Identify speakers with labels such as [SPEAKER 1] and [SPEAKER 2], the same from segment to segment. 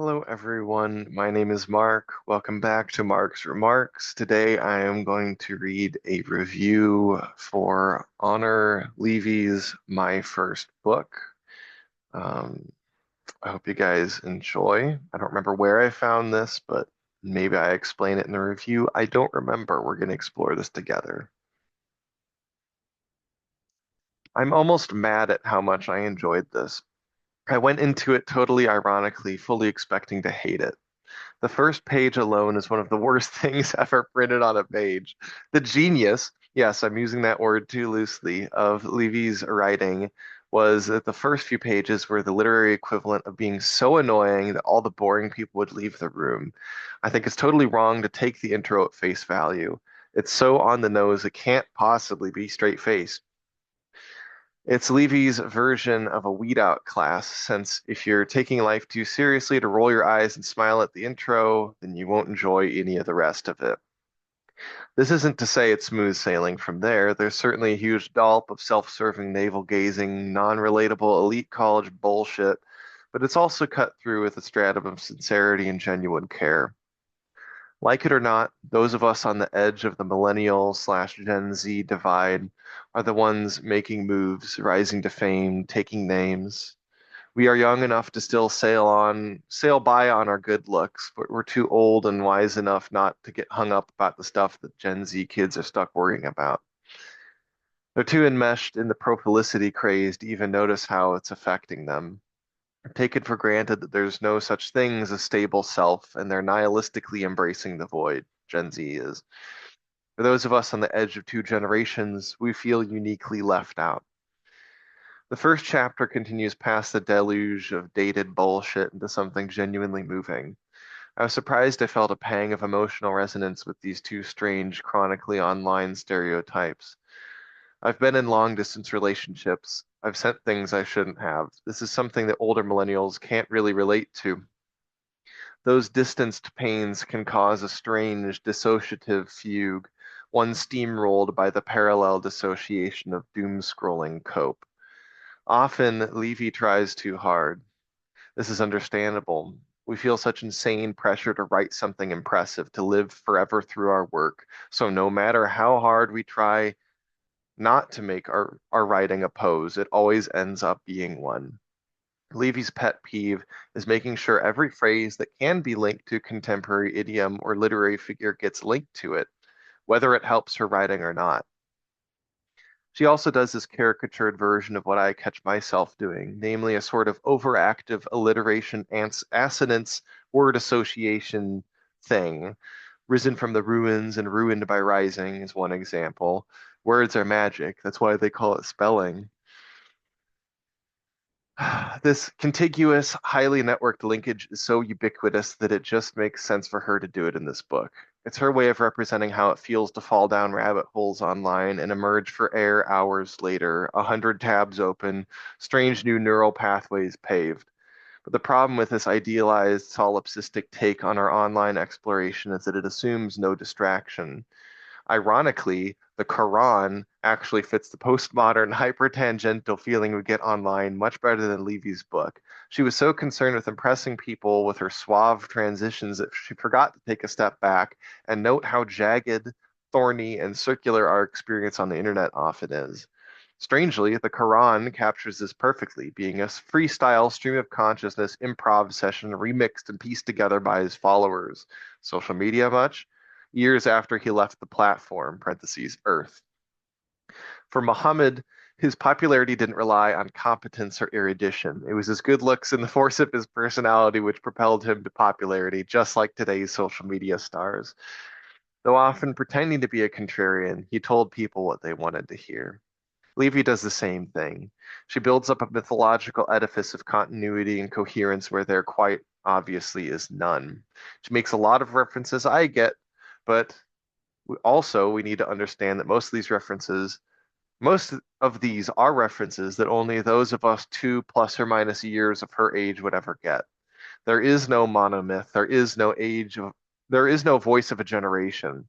[SPEAKER 1] Hello, everyone. My name is Mark. Welcome back to Mark's Remarks. Today, I am going to read a review for Honor Levy's My First Book. Um, I hope you guys enjoy. I don't remember where I found this, but maybe I explain it in the review. I don't remember. We're going to explore this together. I'm almost mad at how much I enjoyed this. I went into it totally ironically, fully expecting to hate it. The first page alone is one of the worst things ever printed on a page. The genius, yes, I'm using that word too loosely, of Levy's writing was that the first few pages were the literary equivalent of being so annoying that all the boring people would leave the room. I think it's totally wrong to take the intro at face value. It's so on the nose, it can't possibly be straight faced. It's Levy's version of a weed out class, since if you're taking life too seriously to roll your eyes and smile at the intro, then you won't enjoy any of the rest of it. This isn't to say it's smooth sailing from there. There's certainly a huge dollop of self-serving, navel-gazing, non-relatable elite college bullshit, but it's also cut through with a stratum of sincerity and genuine care. Like it or not, those of us on the edge of the millennial slash Gen Z divide are the ones making moves, rising to fame, taking names. We are young enough to still sail by on our good looks, but we're too old and wise enough not to get hung up about the stuff that Gen Z kids are stuck worrying about. They're too enmeshed in the prophylicity craze to even notice how it's affecting them. Take it for granted that there's no such thing as a stable self, and they're nihilistically embracing the void. Gen Z is. For those of us on the edge of two generations, we feel uniquely left out. The first chapter continues past the deluge of dated bullshit into something genuinely moving. I was surprised I felt a pang of emotional resonance with these two strange, chronically online stereotypes. I've been in long distance relationships. I've sent things I shouldn't have. This is something that older millennials can't really relate to. Those distanced pains can cause a strange dissociative fugue, one steamrolled by the parallel dissociation of doom scrolling cope. Often, Levy tries too hard. This is understandable. We feel such insane pressure to write something impressive, to live forever through our work. So no matter how hard we try not to make our writing a pose, it always ends up being one. Levy's pet peeve is making sure every phrase that can be linked to contemporary idiom or literary figure gets linked to it, whether it helps her writing or not. She also does this caricatured version of what I catch myself doing, namely a sort of overactive alliteration assonance word association thing. Risen from the ruins and ruined by rising is one example. Words are magic. That's why they call it spelling. This contiguous, highly networked linkage is so ubiquitous that it just makes sense for her to do it in this book. It's her way of representing how it feels to fall down rabbit holes online and emerge for air hours later, 100 tabs open, strange new neural pathways paved. But the problem with this idealized, solipsistic take on our online exploration is that it assumes no distraction. Ironically, the Quran actually fits the postmodern hypertangential feeling we get online much better than Levy's book. She was so concerned with impressing people with her suave transitions that she forgot to take a step back and note how jagged, thorny, and circular our experience on the internet often is. Strangely, the Quran captures this perfectly, being a freestyle stream of consciousness improv session remixed and pieced together by his followers. Social media much? Years after he left the platform, parentheses, Earth. For Muhammad, his popularity didn't rely on competence or erudition. It was his good looks and the force of his personality which propelled him to popularity, just like today's social media stars. Though often pretending to be a contrarian, he told people what they wanted to hear. Levy does the same thing. She builds up a mythological edifice of continuity and coherence where there quite obviously is none. She makes a lot of references I get, but we need to understand that most of these are references that only those of us 2 plus or minus years of her age would ever get. There is no monomyth. There is no voice of a generation.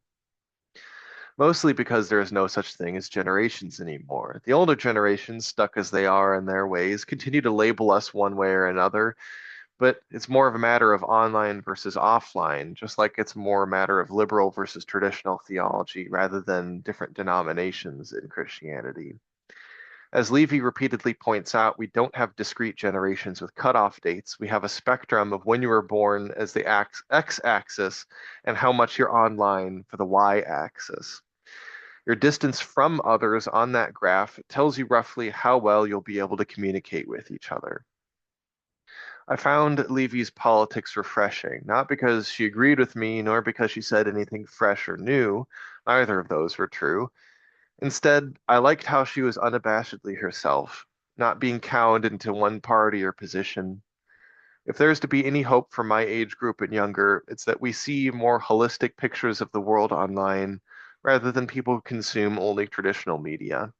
[SPEAKER 1] Mostly because there is no such thing as generations anymore. The older generations, stuck as they are in their ways, continue to label us one way or another, But it's more of a matter of online versus offline, just like it's more a matter of liberal versus traditional theology rather than different denominations in Christianity. As Levy repeatedly points out, we don't have discrete generations with cutoff dates. We have a spectrum of when you were born as the x-axis and how much you're online for the y-axis. Your distance from others on that graph tells you roughly how well you'll be able to communicate with each other. I found Levy's politics refreshing, not because she agreed with me, nor because she said anything fresh or new. Neither of those were true. Instead, I liked how she was unabashedly herself, not being cowed into one party or position. If there's to be any hope for my age group and younger, it's that we see more holistic pictures of the world online rather than people who consume only traditional media.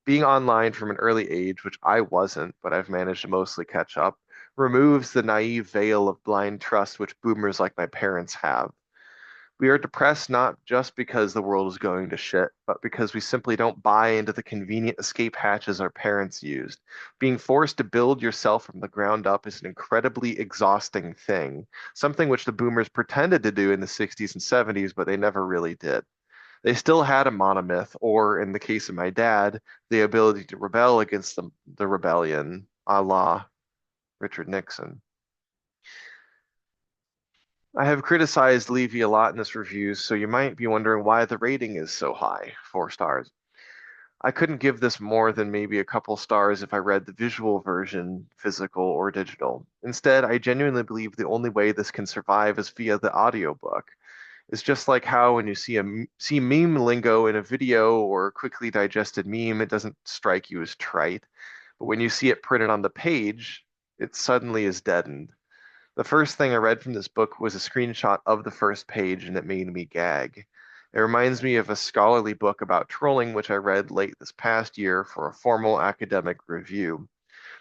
[SPEAKER 1] Being online from an early age, which I wasn't, but I've managed to mostly catch up, removes the naive veil of blind trust which boomers like my parents have. We are depressed not just because the world is going to shit, but because we simply don't buy into the convenient escape hatches our parents used. Being forced to build yourself from the ground up is an incredibly exhausting thing, something which the boomers pretended to do in the 60s and 70s, but they never really did. They still had a monomyth, or in the case of my dad, the ability to rebel against the rebellion, a la Richard Nixon. I have criticized Levy a lot in this review, so you might be wondering why the rating is so high, 4 stars. I couldn't give this more than maybe a couple stars if I read the visual version, physical or digital. Instead, I genuinely believe the only way this can survive is via the audiobook. It's just like how when you see meme lingo in a video or a quickly digested meme, it doesn't strike you as trite. But when you see it printed on the page, it suddenly is deadened. The first thing I read from this book was a screenshot of the first page, and it made me gag. It reminds me of a scholarly book about trolling, which I read late this past year for a formal academic review.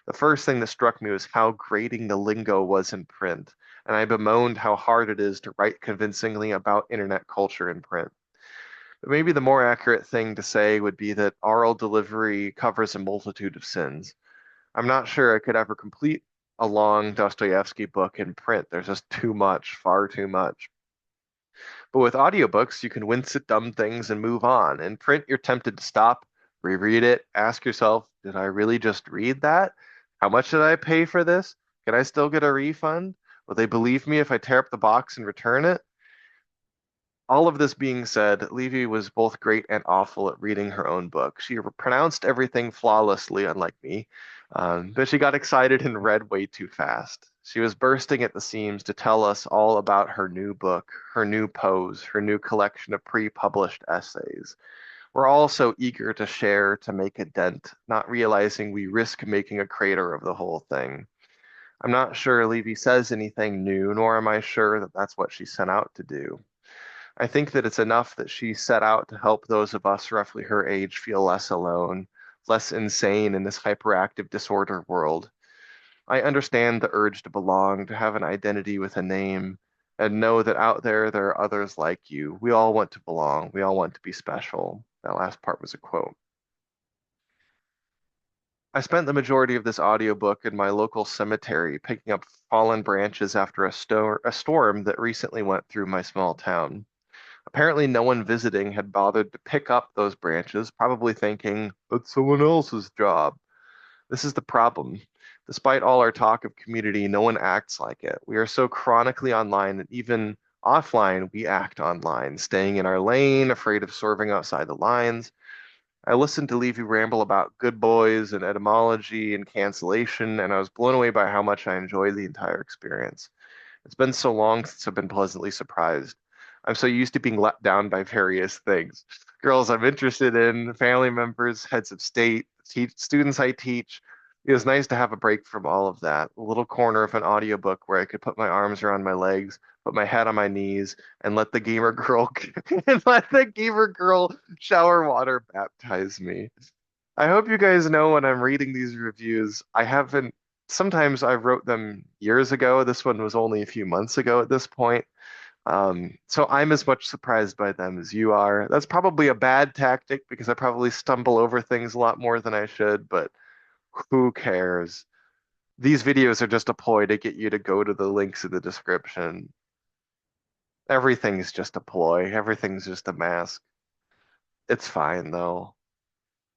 [SPEAKER 1] The first thing that struck me was how grating the lingo was in print, and I bemoaned how hard it is to write convincingly about internet culture in print. But maybe the more accurate thing to say would be that oral delivery covers a multitude of sins. I'm not sure I could ever complete a long Dostoevsky book in print. There's just too much, far too much. But with audiobooks, you can wince at dumb things and move on. In print, you're tempted to stop, reread it, ask yourself, did I really just read that? How much did I pay for this? Can I still get a refund? Will they believe me if I tear up the box and return it? All of this being said, Levy was both great and awful at reading her own book. She pronounced everything flawlessly, unlike me, but she got excited and read way too fast. She was bursting at the seams to tell us all about her new book, her new pose, her new collection of pre-published essays. We're all so eager to share, to make a dent, not realizing we risk making a crater of the whole thing. I'm not sure Levy says anything new, nor am I sure that that's what she sent out to do. I think that it's enough that she set out to help those of us roughly her age feel less alone, less insane in this hyperactive disorder world. I understand the urge to belong, to have an identity with a name, and know that out there are others like you. We all want to belong. We all want to be special. That last part was a quote. I spent the majority of this audiobook in my local cemetery, picking up fallen branches after a storm that recently went through my small town. Apparently, no one visiting had bothered to pick up those branches, probably thinking, that's someone else's job. This is the problem. Despite all our talk of community, no one acts like it. We are so chronically online that even offline, we act online, staying in our lane, afraid of swerving outside the lines. I listened to Levy ramble about good boys and etymology and cancellation, and I was blown away by how much I enjoyed the entire experience. It's been so long since I've been pleasantly surprised. I'm so used to being let down by various things. Girls I'm interested in, family members, heads of state, students I teach. It was nice to have a break from all of that. A little corner of an audiobook where I could put my arms around my legs, put my head on my knees, and let the gamer girl and let the gamer girl shower water baptize me. I hope you guys know when I'm reading these reviews, I haven't, sometimes I wrote them years ago. This one was only a few months ago at this point. So I'm as much surprised by them as you are. That's probably a bad tactic because I probably stumble over things a lot more than I should, but who cares? These videos are just a ploy to get you to go to the links in the description. Everything's just a ploy. Everything's just a mask. It's fine though.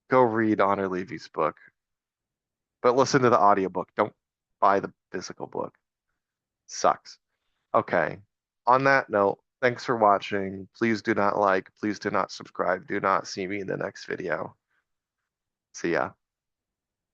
[SPEAKER 1] Go read Honor Levy's book, but listen to the audiobook. Don't buy the physical book. Sucks. Okay. On that note, thanks for watching. Please do not like, please do not subscribe. Do not see me in the next video. See ya.